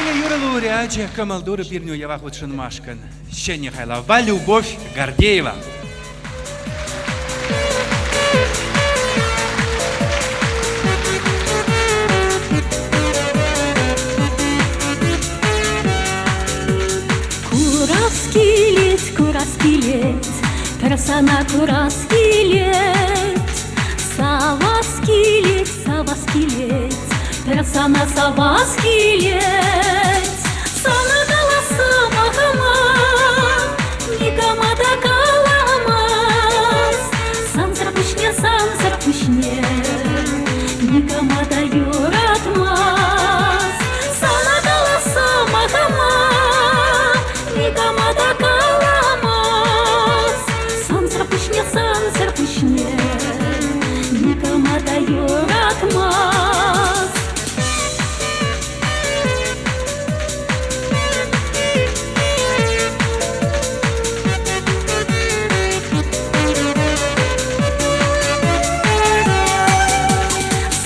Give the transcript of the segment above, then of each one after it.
Нине Юра лауреатче Камалдура Пирню Явахут Шинмашкан. Щеня Хайлова, Любовь Гордеева. Кураскилет, персона кураскилет, саваскилет, персона саваскилет, сана голоса махама, никамада каламас, сан зарпушне, никамада юратмас, сана голоса махама, никамада каламас, сан зарпушне, никамада юратмас.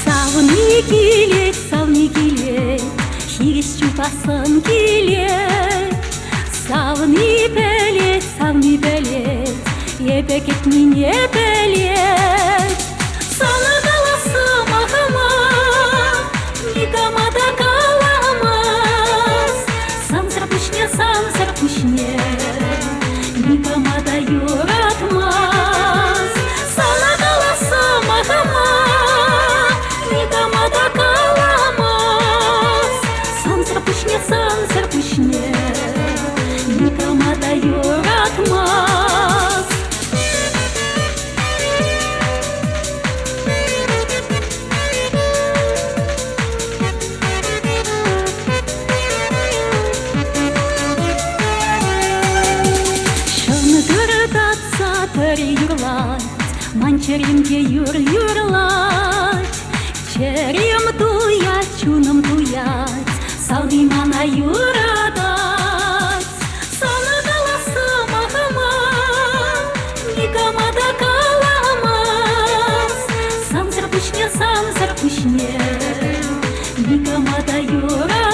Савны келет, хирес чупасын келет. Савны пелет, епекет мине пелет. Сана қаласы махама, никамада каламас. Сан зарпушне, никамада юратмас. Сана қаласы махама, никамада каламас. Сан зарпушне, никамада юратмас. Шындырдатса төр юрлать, манчеримге юрлать. Черем туять, чуным туять, салды мана юрадать. Сана голоса махама, никамада каламас. Сан зарпушне, никамада юрадать.